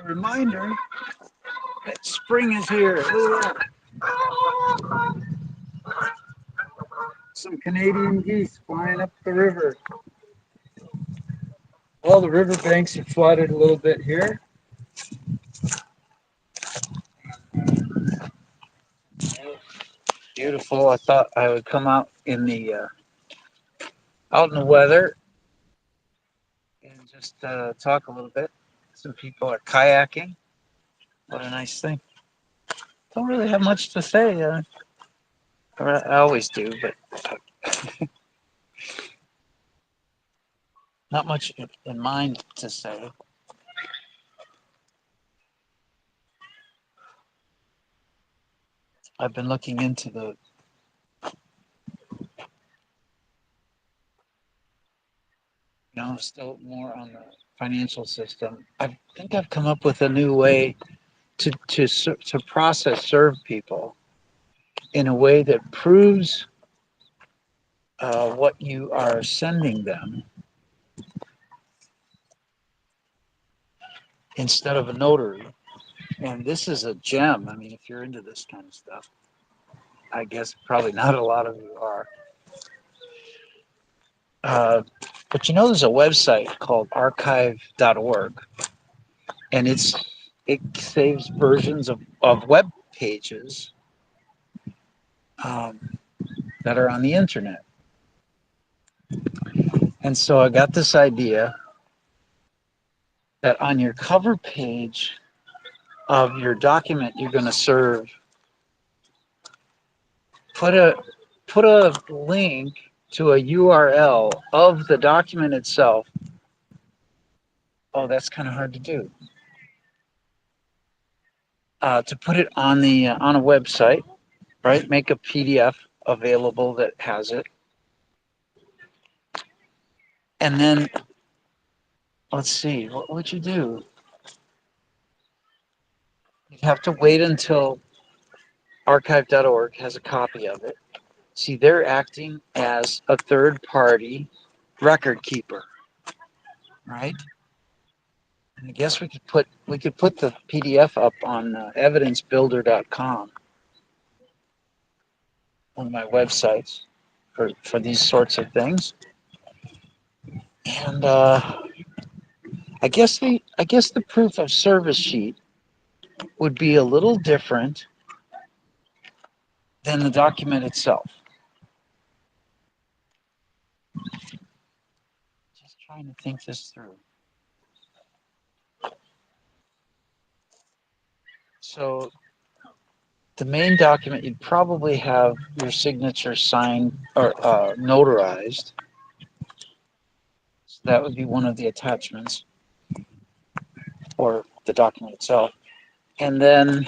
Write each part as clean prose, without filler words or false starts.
reminder that spring is here. Look at that. Some Canadian geese flying up the river. Well, the riverbanks are flooded a little bit here. Beautiful. I thought I would come out in the weather and just talk a little bit. Some people are kayaking. What a nice thing. Don't really have much to say. I always do, but not much in mind to say. I've been looking into still more on the financial system. I think I've come up with a new way to process serve people in a way that proves what you are sending them instead of a notary. And this is a gem. I mean, if you're into this kind of stuff, I guess probably not a lot of you are. But there's a website called archive.org, and it saves versions of web pages that are on the internet. And so I got this idea that on your cover page of your document you're going to serve, put a link to a URL of the document itself. Oh, that's kind of hard to do. To put it on on a website, right? Make a PDF available that has it, and then let's see, what would you do? You'd have to wait until archive.org has a copy of it. See, they're acting as a third-party record keeper, right? And I guess we could put the PDF up on evidencebuilder.com, one of my websites for these sorts of things. And I guess the proof of service sheet would be a little different than the document itself. Just trying to think this through. So the main document, you'd probably have your signature signed or notarized. So that would be one of the attachments, or the document itself. And then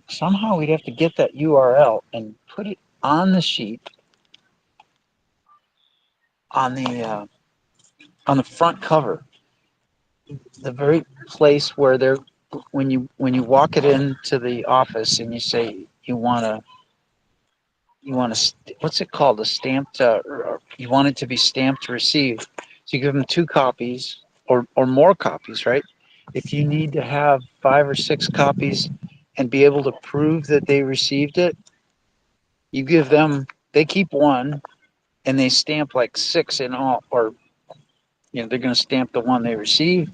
somehow we'd have to get that URL and put it on the sheet on the front cover, the very place where they're when you walk it into the office and you say you want to what's it called, a stamped or you want it to be stamped to receive, so you give them 2 copies or more copies, right? If you need to have 5 or 6 copies and be able to prove that they received it, you give them, they keep 1 and they stamp like 6 in all, or they're going to stamp the one they receive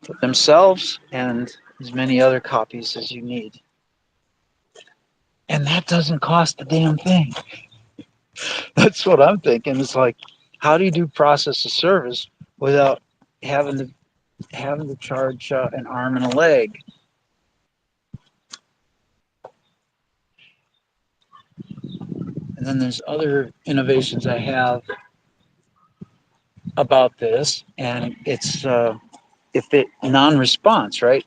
for themselves and as many other copies as you need. And that doesn't cost a damn thing. That's what I'm thinking. It's like, how do you do process of service without having to charge an arm and a leg? And then there's other innovations I have about this, and it's if it non-response, right?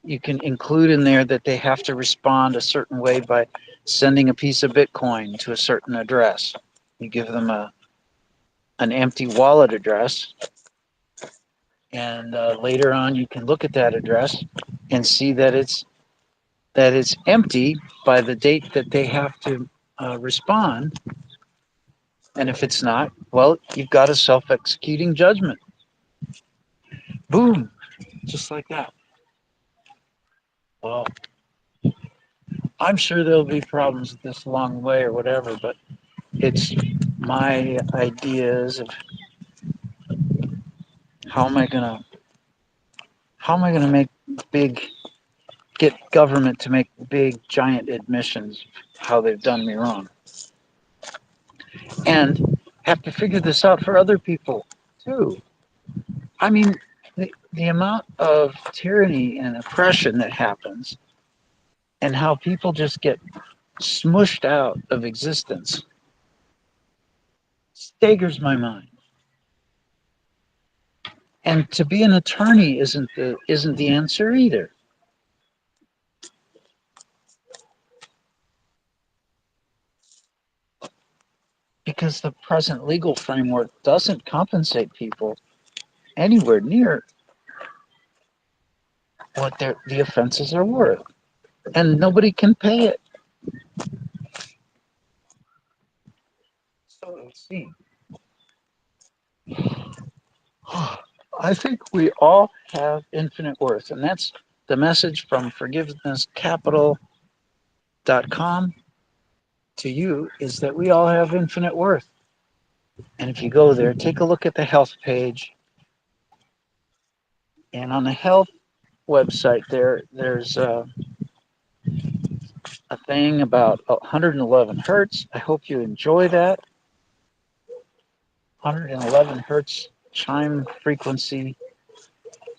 You can include in there that they have to respond a certain way by sending a piece of Bitcoin to a certain address. You give them an empty wallet address, and later on you can look at that address and see that it's empty by the date that they have to respond. And if it's not, well, you've got a self executing judgment. Boom, just like that. Well, I'm sure there'll be problems with this along the way or whatever, but it's my ideas of how am I gonna make big get government to make big giant admissions how they've done me wrong, and have to figure this out for other people too. I mean, the amount of tyranny and oppression that happens and how people just get smushed out of existence staggers my mind. And to be an attorney isn't the answer either. Because the present legal framework doesn't compensate people anywhere near what the offenses are worth. And nobody can pay it. So let's see. I think we all have infinite worth. And that's the message from forgivenesscapital.com to you is that we all have infinite worth. And if you go there, take a look at the health page. And on the health website there's a thing about 111 hertz. I hope you enjoy that. 111 hertz chime frequency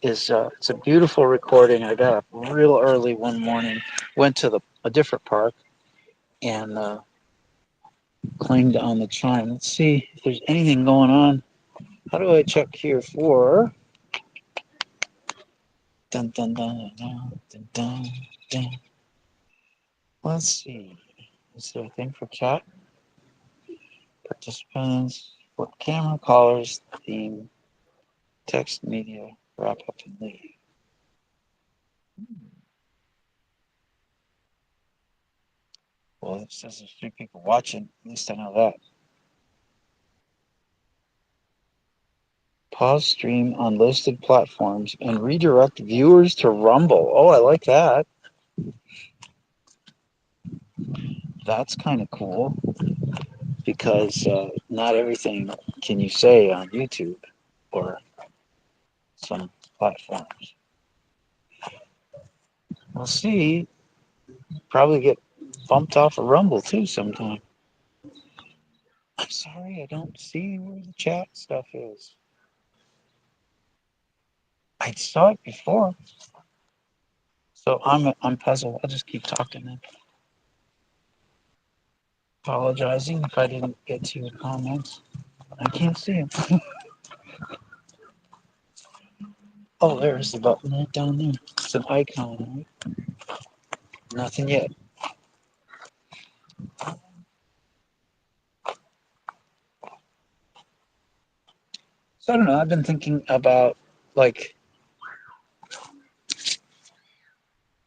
is it's a beautiful recording. I got up real early one morning, went to a different park, and clanged on the chime. Let's see if there's anything going on. How do I check here for? Dun dun dun dun dun dun dun. Let's see. Is there a thing for chat? Participants, what camera callers, theme, text, media, wrap up and leave. Well, it says there's 3 people watching. At least I know that. Pause stream on listed platforms and redirect viewers to Rumble. Oh, I like that. That's kind of cool because not everything can you say on YouTube or some platforms. We'll see. Probably get bumped off of Rumble too sometime. I'm sorry, I don't see where the chat stuff is. I saw it before, so I'm puzzled. I'll just keep talking then. Apologizing if I didn't get to your comments. I can't see them. Oh, there's the button right down there. It's an icon, right? Nothing yet. So I don't know. I've been thinking about like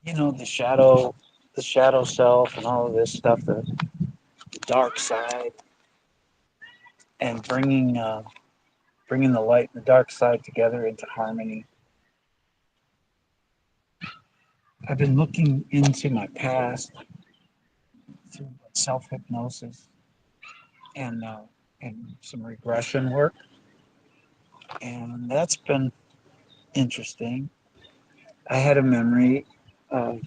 the shadow self, and all of this stuff, the dark side, and bringing the light and the dark side together into harmony. I've been looking into my past through self hypnosis and some regression work, and that's been interesting. I had a memory of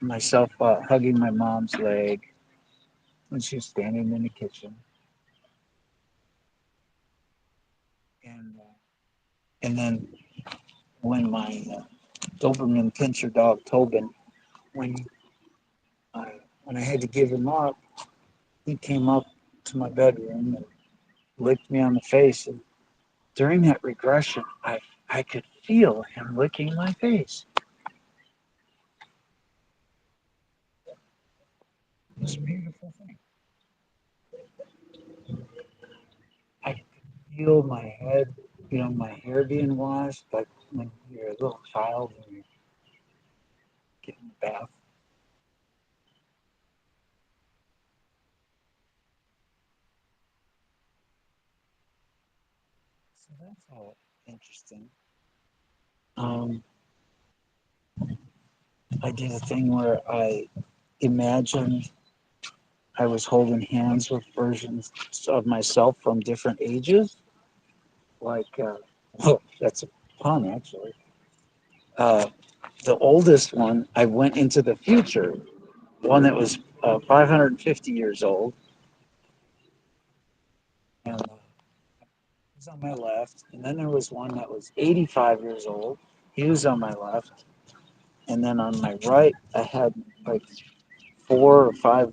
myself hugging my mom's leg when she was standing in the kitchen, and then when my Doberman Pinscher dog Tobin, when when I had to give him up, he came up to my bedroom and licked me on the face. And during that regression, I could feel him licking my face. It was a beautiful thing. I could feel my head, my hair being washed, like when you're a little child and you're getting a bath. So that's all interesting. Um, I did a thing where I imagined I was holding hands with versions of myself from different ages. Like, oh, that's a pun, actually. Uh, the oldest one, I went into the future, one that was 550 years old, and he was on my left. And then there was one that was 85 years old. He was on my left. And then on my right, I had like four or five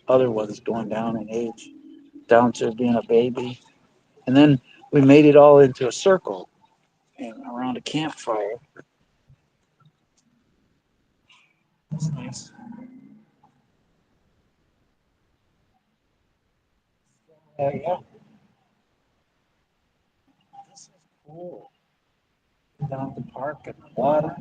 other ones going down in age, down to being a baby. And then we made it all into a circle and around a campfire. That's nice. Yeah, this is cool. Down at the park and the water.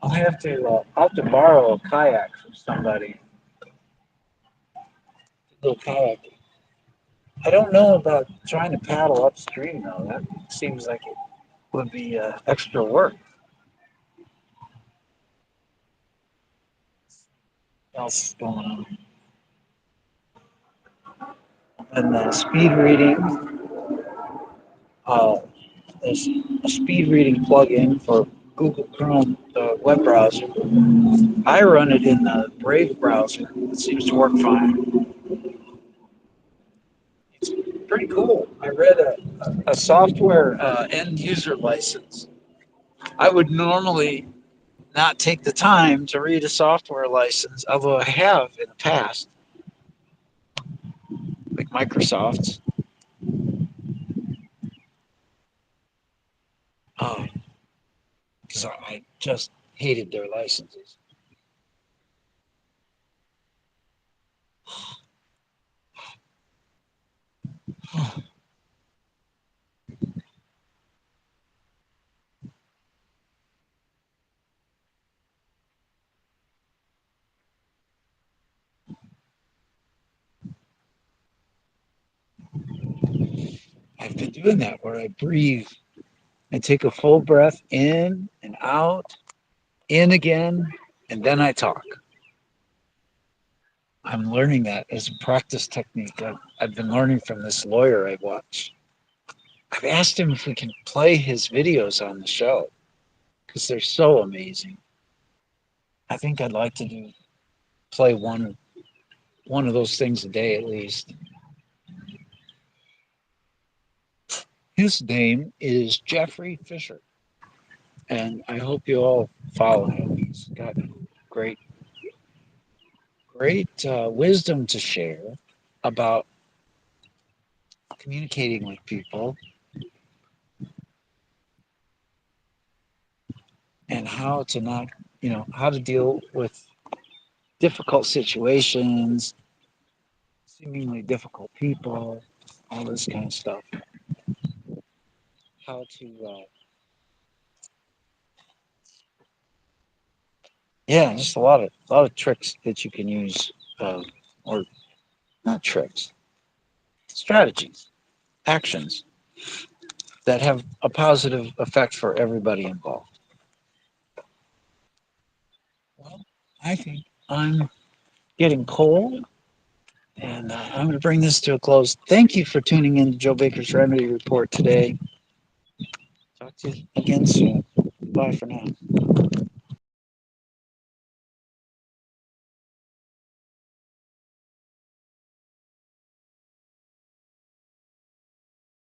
I'll have to borrow a kayak from somebody. A little kayak. I don't know about trying to paddle upstream though. That seems like it would be extra work. What else is going on? And the speed reading. There's a speed reading plugin for Google Chrome, the web browser. I run it in the Brave browser. It seems to work fine. It's pretty cool. I read a software end user license. I would normally not take the time to read a software license, although I have in the past, like Microsoft's, because I just hated their licenses. I've been doing that where I breathe. I take a full breath in and out, in again, and then I talk. I'm learning that as a practice technique. I've been learning from this lawyer I watch. I've asked him if we can play his videos on the show because they're so amazing. I think I'd like to play one of those things a day at least. His name is Jeffrey Fisher, and I hope you all follow him. He's got great, great wisdom to share about communicating with people and how to not, how to deal with difficult situations, seemingly difficult people, all this kind of stuff. How to, yeah, just a lot of tricks that you can use, or not tricks, strategies, actions that have a positive effect for everybody involved. Well, I think I'm getting cold, and I'm going to bring this to a close. Thank you for tuning in to Joe Baker's Remedy Report today. Talk to you again soon. Bye for now.